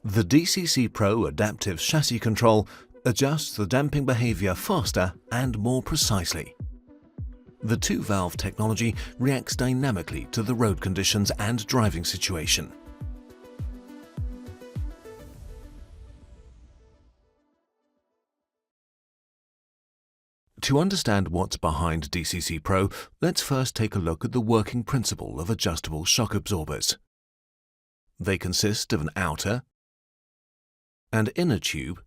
The DCC Pro adaptive chassis control adjusts the damping behavior faster and more precisely. The two-valve technology reacts dynamically to the road conditions and driving situation. To understand what's behind DCC Pro, let's first take a look at the working principle of adjustable shock absorbers. They consist of an outer and inner tube,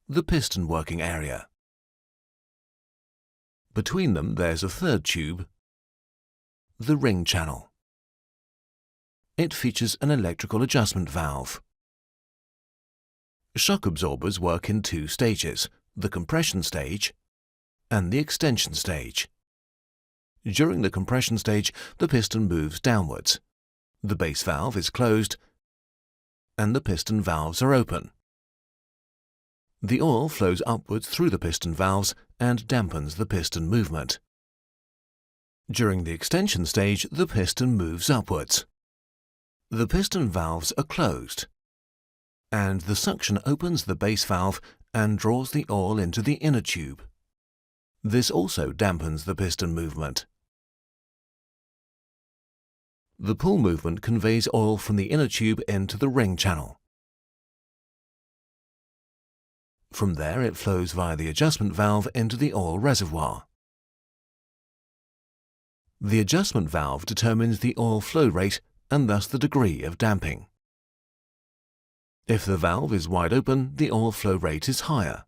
the piston working area. Between them there's a third tube, the ring channel. It features an electrical adjustment valve. Shock absorbers work in two stages, the compression stage and the extension stage. During the compression stage, the piston moves downwards. The base valve is closed and the piston valves are open. The oil flows upwards through the piston valves and dampens the piston movement. During the extension stage, the piston moves upwards. The piston valves are closed, and the suction opens the base valve and draws the oil into the inner tube. This also dampens the piston movement. The pull movement conveys oil from the inner tube into the ring channel. From there it flows via the adjustment valve into the oil reservoir. The adjustment valve determines the oil flow rate and thus the degree of damping. If the valve is wide open, the oil flow rate is higher.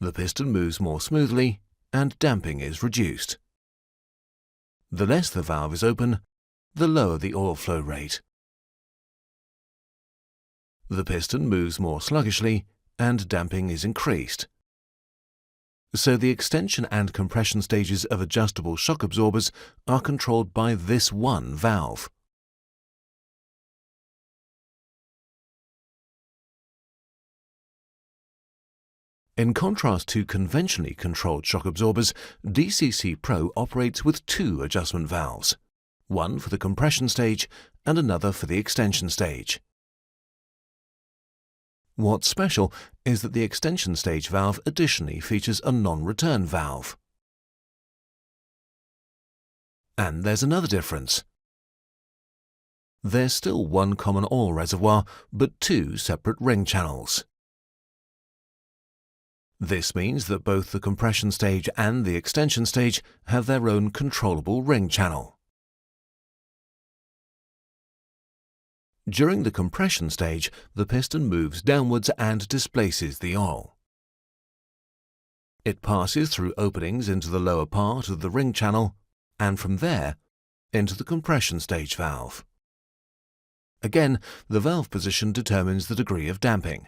The piston moves more smoothly and damping is reduced. The less the valve is open, the lower the oil flow rate. The piston moves more sluggishly and damping is increased. So the extension and compression stages of adjustable shock absorbers are controlled by this one valve. In contrast to conventionally controlled shock absorbers, DCC Pro operates with two adjustment valves, one for the compression stage and another for the extension stage. What's special is that the extension stage valve additionally features a non-return valve. And there's another difference. There's still one common oil reservoir, but two separate ring channels. This means that both the compression stage and the extension stage have their own controllable ring channel. During the compression stage, the piston moves downwards and displaces the oil. It passes through openings into the lower part of the ring channel and from there into the compression stage valve. Again, the valve position determines the degree of damping.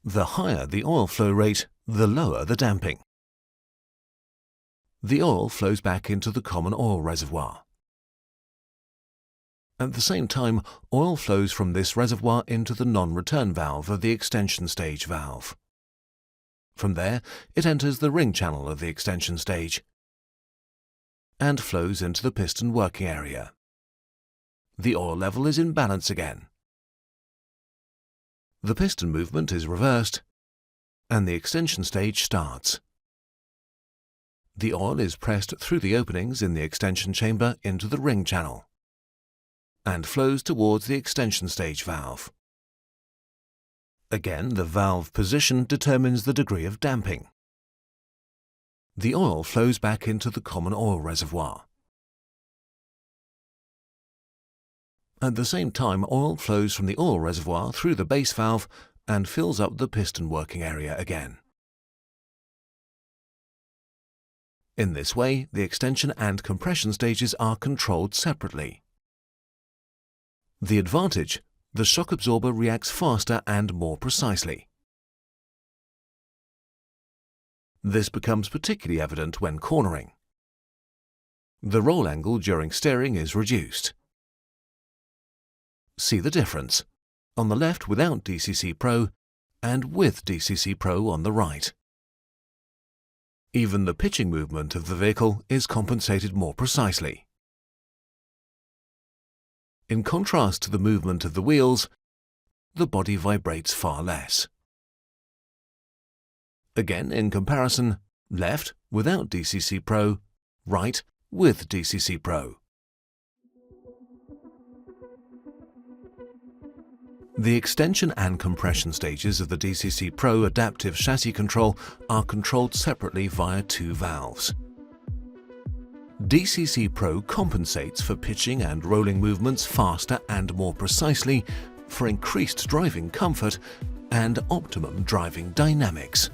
The higher the oil flow rate, the lower the damping. The oil flows back into the common oil reservoir. At the same time, oil flows from this reservoir into the non-return valve of the extension stage valve. From there, it enters the ring channel of the extension stage and flows into the piston working area. The oil level is in balance again. The piston movement is reversed and the extension stage starts. The oil is pressed through the openings in the extension chamber into the ring channel and flows towards the extension stage valve. Again, the valve position determines the degree of damping. The oil flows back into the common oil reservoir. At the same time, oil flows from the oil reservoir through the base valve and fills up the piston working area again. In this way, the extension and compression stages are controlled separately. The advantage: the shock absorber reacts faster and more precisely. This becomes particularly evident when cornering. The roll angle during steering is reduced. See the difference on the left without DCC Pro and with DCC Pro on the right. Even the pitching movement of the vehicle is compensated more precisely. In contrast to the movement of the wheels, the body vibrates far less. Again, in comparison, left without DCC Pro, right with DCC Pro. The extension and compression stages of the DCC Pro adaptive chassis control are controlled separately via two valves. DCC Pro compensates for pitching and rolling movements faster and more precisely for increased driving comfort and optimum driving dynamics.